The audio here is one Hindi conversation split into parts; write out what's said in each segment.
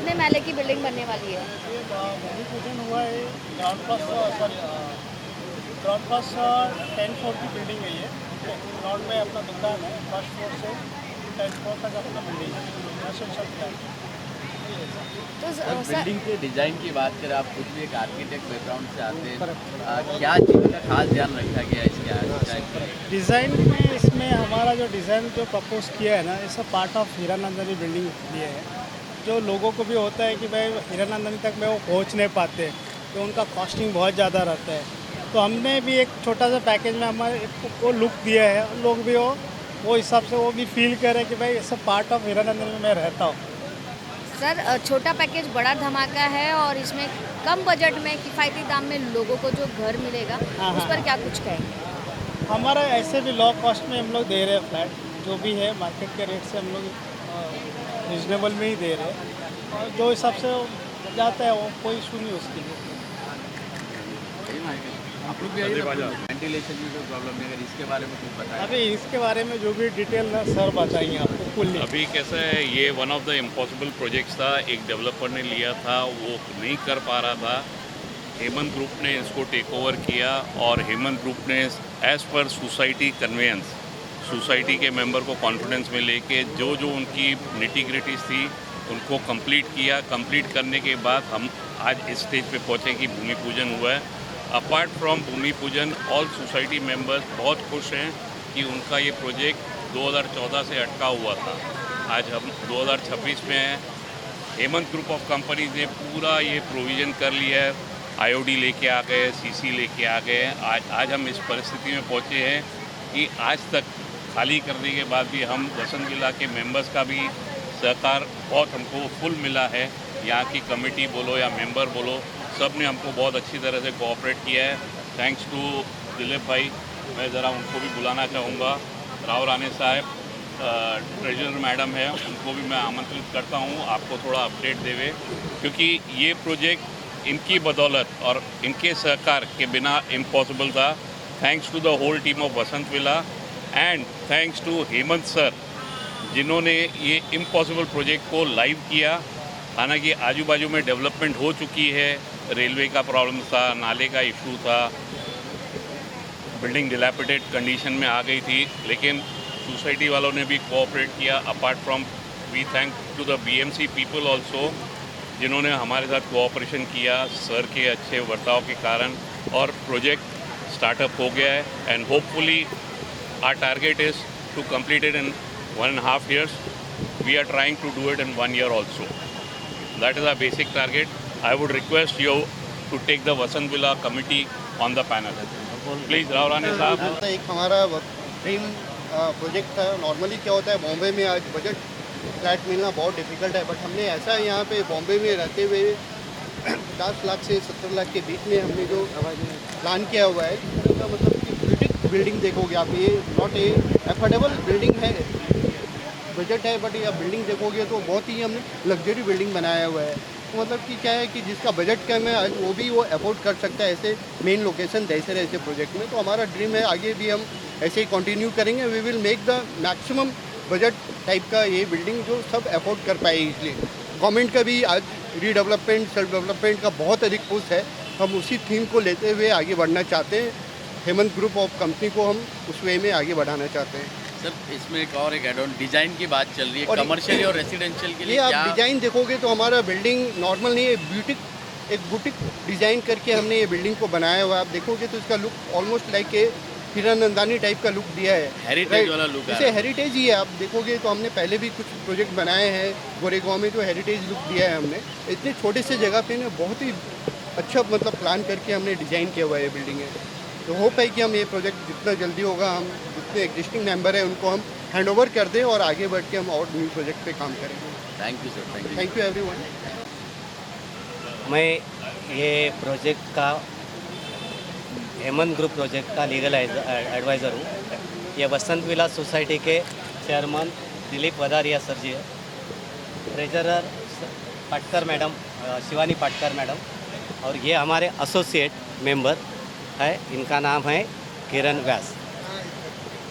कितने महले की बिल्डिंग बनने वाली है? ये भूमि पूजन हुआ है। ग्राउंड प्लस 10 फ्लोर की बिल्डिंग है ये। ग्राउंड में अपना दुकान है, फर्स्ट फ्लोर से 10 फ्लोर तक अपना बिल्डिंग है, रेसिडेंशियल फ्लैट। तो सर सर बिल्डिंग के डिज़ाइन की बात करें, आप खुद भी एक आर्किटेक्ट बैकग्राउंड से आते हैं, क्या चीज़ का खास ध्यान रखा गया है इसके डिज़ाइन में? डिज़ाइन में इसमें हमारा जो डिज़ाइन जो प्रपोज किया है ना, ये सब पार्ट ऑफ हीरानंदानी बिल्डिंग लिए है। जो लोगों को भी होता है कि भाई हीरानंदानी तक में वो पहुंच नहीं पाते, तो उनका कॉस्टिंग बहुत ज़्यादा रहता है। तो हमने भी एक छोटा सा पैकेज में हमारे वो लुक दिया है, लोग भी वो हिसाब से वो भी फील करें कि भाई ये सब पार्ट ऑफ हीरानंदानी में मैं रहता हूँ। सर छोटा पैकेज बड़ा धमाका है और इसमें कम बजट में किफ़ायती दाम में लोगों को जो घर मिलेगा हाँ, उस हाँ, पर क्या कुछ कहेंगे? हमारा ऐसे भी लो कॉस्ट में हम लोग दे रहे हैं फ्लैट, जो भी है मार्केट के रेट से हम लोग रिजनेबल में ही दे रहे हैं, और जो हिसाब से वो जाता है वो कोई इशू नहीं उसके लिए। आप लोग भी वेंटिलेशन की कोई प्रॉब्लम नहीं, अगर इसके बारे में कुछ बताएं। अभी इसके बारे में जो भी डिटेल ना सर बताएंगे आपको फुल्ली। अभी कैसा है, ये one of the impossible projects था, एक डेवलपर ने लिया था, वो नहीं कर पा रहा था। हेमंत ग्रुप ने इसको टेक ओवर किया और हेमंत ग्रुप ने as per society convince society के मेंबर को कॉन्फिडेंस में लेके जो जो उनकी निटी-ग्रिटीज़ थी उनको कंप्लीट किया। कंप्लीट करने के बाद हम आज इस स्टेज पे पहुँचे कि भूमि पूजन हुआ है। अपार्ट फ्रॉम भूमि पूजन, ऑल सोसाइटी मेंबर्स बहुत खुश हैं कि उनका ये प्रोजेक्ट 2014 से अटका हुआ था। आज हम 2026 में हैं। हेमंत ग्रुप ऑफ कंपनीज ने पूरा ये प्रोविज़न कर लिया है, आईओडी लेके आ गए, सीसी लेके आ गए। आज हम इस परिस्थिति में पहुँचे हैं कि आज तक खाली करने के बाद भी हम वसंत विला के मेंबर्स का भी सहकार बहुत हमको फुल मिला है। यहाँ की कमेटी बोलो या मेंबर बोलो, सब ने हमको बहुत अच्छी तरह से कोऑपरेट किया है। थैंक्स टू दिलीप भाई, मैं ज़रा उनको भी बुलाना चाहूँगा। राव राणे साहब ट्रेजरर मैडम है, उनको भी मैं आमंत्रित करता हूँ आपको थोड़ा अपडेट देवे, क्योंकि ये प्रोजेक्ट इनकी बदौलत और इनके सहकार के बिना इम्पॉसिबल था। Thanks to the whole team of Vasant Villa and thanks to Hemant sir, जिन्होंने ये इम्पॉसिबल प्रोजेक्ट को लाइव किया। हालांकि आजू बाजू में डेवलपमेंट हो चुकी है, रेलवे का प्रॉब्लम था, नाले का इशू था, बिल्डिंग डिलैपिडेट कंडीशन में आ गई थी, लेकिन सोसाइटी वालों ने भी कोऑपरेट किया। Apart from we thank to the BMC people also, जिन्होंने हमारे साथ कोऑपरेशन किया सर के अच्छे बर्ताव के कारण, और प्रोजेक्ट स्टार्टअप हो गया है। And hopefully our target is to complete it in 1.5 years. We are trying to do it in 1 year also. That is our basic target. I would request you to take the Vasant Villa committee on the panel. Please, Rao Rane साहब। एक हमारा ड्रीम प्रोजेक्ट था। नॉर्मली क्या होता है, बॉम्बे में आज बजट फ्लैट मिलना बहुत डिफ़िकल्ट है, बट हमने ऐसा यहाँ पे बॉम्बे में रहते हुए 50 लाख से 70 लाख के बीच में हमने जो प्लान किया हुआ है, इस तरह का मतलब कि ब्यूटिक बिल्डिंग देखोगे आप, ये नॉट ए एफोर्डेबल बिल्डिंग है, बजट है, बट ये बिल्डिंग देखोगे तो बहुत ही हमने लग्जरी बिल्डिंग बनाया हुआ है। तो मतलब कि क्या है कि जिसका बजट कम है आज वो भी वो अफोर्ड कर सकता है ऐसे मेन लोकेशन ऐसे ऐसे प्रोजेक्ट में। तो हमारा ड्रीम है आगे भी हम ऐसे ही कंटिन्यू करेंगे। We will make the maximum budget type का ये बिल्डिंग जो सब अफोर्ड कर पाए इजली। गवर्नमेंट का भी आज रीडेवलपमेंट सेल्फ डेवलपमेंट का बहुत अधिक पुश है, हम उसी थीम को लेते हुए आगे बढ़ना चाहते हैं। हेमंत ग्रुप ऑफ कंपनी को हम उस वे में आगे बढ़ाना चाहते हैं। सर इसमें एक और एक एड ऑन डिज़ाइन की बात चल रही है, कमर्शियल और रेसिडेंशियल के लिए ये आप क्या? डिज़ाइन देखोगे तो हमारा बिल्डिंग नॉर्मल नहीं है, एक बुटीक डिज़ाइन करके हमने ये बिल्डिंग को बनाया हुआ है। आप देखोगे तो इसका look almost like a Hiranandani type का लुक दिया है, हेरिटेज वाला लुक है। जैसे हेरिटेज ही है। आप देखोगे तो हमने पहले भी कुछ प्रोजेक्ट बनाए हैं गोरेगांव में, तो हेरिटेज लुक दिया है हमने। इतने छोटे से जगह पे ना बहुत ही अच्छा मतलब प्लान करके हमने डिज़ाइन किया हुआ है बिल्डिंग है। तो होप है कि हम ये प्रोजेक्ट जितना जल्दी होगा, हम जितने एग्जिस्टिंग मेंबर हैं उनको हम हैंड ओवर कर दें और आगे बढ़ के हम और न्यू प्रोजेक्ट पे काम करेंगे। Thank you sir, thank you everyone. मैं ये प्रोजेक्ट का हेमंत ग्रुप प्रोजेक्ट का लीगल एडवाइज़र हूँ। ये वसंत विला सोसाइटी के चेयरमैन दिलीप वदारिया सर जी है, treasurer Patkar madam Shivani Patkar madam, और ये हमारे एसोसिएट मेंबर है, इनका नाम है किरण व्यास।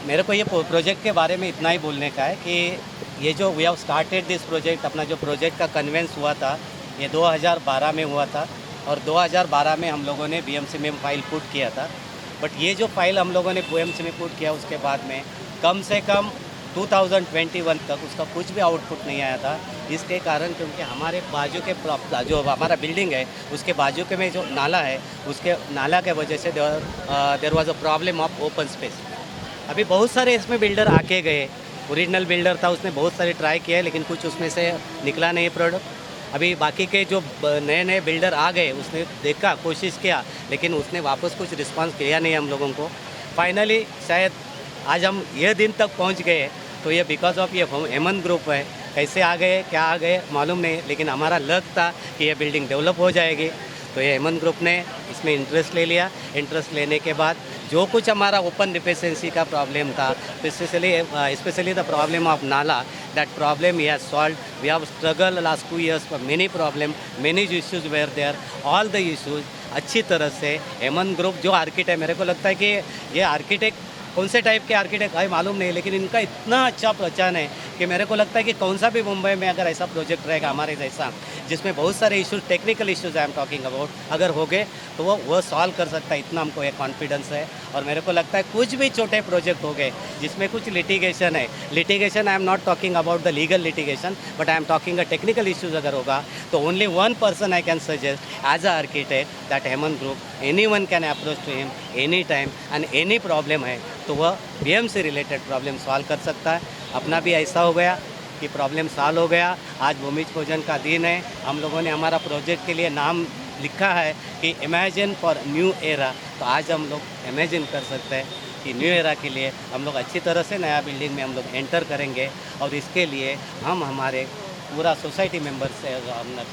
मेरे को ये प्रोजेक्ट के बारे में इतना ही बोलने का है कि ये जो we have started this project, अपना जो प्रोजेक्ट का कन्वेंस हुआ था ये 2012 में हुआ था और 2012 में हम लोगों ने बीएमसी में फाइल पुट किया था। बट ये जो फाइल हम लोगों ने बीएमसी में पुट किया उसके बाद में कम से कम 2021 तक उसका कुछ भी आउटपुट नहीं आया था। इसके कारण क्योंकि हमारे बाजू के जो हमारा बिल्डिंग है उसके बाजू के में जो नाला है उसके नाला के वजह से there was a problem of open space. अभी बहुत सारे इसमें बिल्डर आके गए, ओरिजिनल बिल्डर था उसने बहुत सारे ट्राई किए लेकिन कुछ उसमें से निकला नहीं प्रोडक्ट। अभी बाकी के जो नए नए बिल्डर आ गए उसने देखा, कोशिश किया लेकिन उसने वापस कुछ रिस्पांस किया नहीं हम लोगों को। फाइनली शायद आज हम ये दिन तक पहुंच गए तो ये बिकॉज ऑफ ये हेमंत ग्रुप है। कैसे आ गए क्या आ गए मालूम नहीं, लेकिन हमारा लक था कि ये बिल्डिंग डेवलप हो जाएगी। तो ये हेमंत ग्रुप ने इसमें इंटरेस्ट ले लिया। इंटरेस्ट लेने के बाद जो कुछ हमारा ओपन डिफिशिएंसी का प्रॉब्लम था, स्पेशली द प्रॉब्लम ऑफ नाला, that problem he has solved. We have struggled last 2 years for many problem, many issues were there. All the issues अच्छी तरह से हेमंत ग्रुप जो आर्किटेक्ट है, मेरे को लगता है कि ये आर्किटेक्ट कौन से टाइप के आर्किटेक्ट है मालूम नहीं, लेकिन इनका इतना अच्छा पहचान है कि मेरे को लगता है कि कौन सा भी मुंबई में अगर ऐसा प्रोजेक्ट रहेगा हमारे जैसा जिसमें बहुत सारे issues, technical issues I am talking about, अगर हो गए तो वो सॉल्व कर सकता है। इतना हमको एक कॉन्फिडेंस है। और मेरे को लगता है कुछ भी छोटे प्रोजेक्ट हो गए जिसमें कुछ लिटिगेशन है, litigation I am not talking about the legal litigation but I am talking a technical issues अगर होगा तो only one person I can suggest as a architect that Hemant group, anyone can approach to him any time and any problem है तो वह बीएम से रिलेटेड प्रॉब्लम सॉल्व कर सकता है। अपना भी ऐसा हो गया कि प्रॉब्लम सॉल्व हो गया। आज भूमि पूजन का दिन है। हम लोगों ने हमारा प्रोजेक्ट के लिए नाम लिखा है कि इमेजिन फॉर न्यू एरा। तो आज हम लोग इमेजिन कर सकते हैं कि न्यू एरा के लिए हम लोग अच्छी तरह से नया बिल्डिंग में हम लोग एंटर करेंगे। और इसके लिए हम हमारे पूरा सोसाइटी मेंबर से,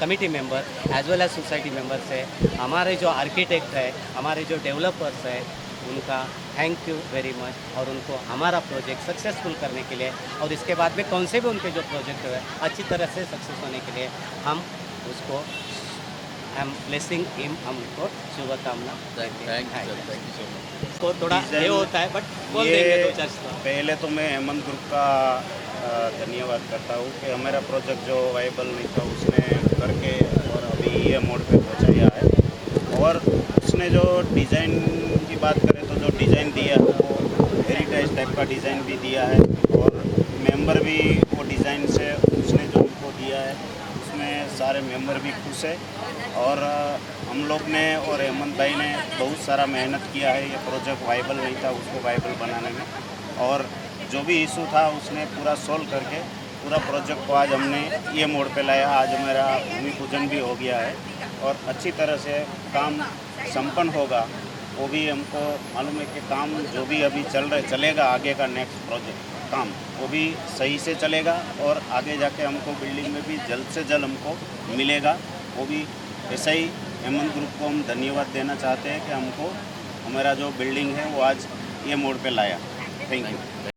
committee member as well as society member से, हमारे जो आर्किटेक्ट है, हमारे जो डेवलपर्स है, उनका थैंक यू वेरी मच। और उनको हमारा प्रोजेक्ट सक्सेसफुल करने के लिए और इसके बाद में कौन से भी उनके जो प्रोजेक्ट है अच्छी तरह से सक्सेस होने के लिए हम उसको आई एम ब्लेसिंग हिम, हम उनको शुभकामना। Thank you so much. तो थोड़ा ये होता है बट बोल ये देंगे 2-4 पहले तो मैं हेमंत ग्रुप का धन्यवाद करता हूँ कि हमारा प्रोजेक्ट जो वाइबल नहीं था उसने करके और अभी ये मोड पे पहुँचाया है। और उसने जो डिज़ाइन की बात करें तो जो डिज़ाइन दिया वो हेरिटेज टाइप का डिज़ाइन भी दिया है और मेंबर भी वो डिज़ाइन से उसने जो उनको दिया है उसमें सारे मेंबर भी खुश है। और हम लोग ने और हेमंत भाई ने बहुत सारा मेहनत किया है। ये प्रोजेक्ट वाइबल नहीं था, उसको वाइबल बनाने में, और जो भी इशू था उसने पूरा सोल्व करके पूरा प्रोजेक्ट को आज हमने ये मोड़ पे लाया। आज हमारा भूमि पूजन भी हो गया है और अच्छी तरह से काम संपन्न होगा। वो भी हमको मालूम है कि काम जो भी अभी चलेगा आगे का नेक्स्ट प्रोजेक्ट काम वो भी सही से चलेगा और आगे जाके हमको बिल्डिंग में भी जल्द से जल्द हमको मिलेगा। वो भी ऐसा ही हेमंत ग्रुप को हम धन्यवाद देना चाहते हैं कि हमको हमारा जो बिल्डिंग है वो आज ये मोड़ पे लाया। Thank you.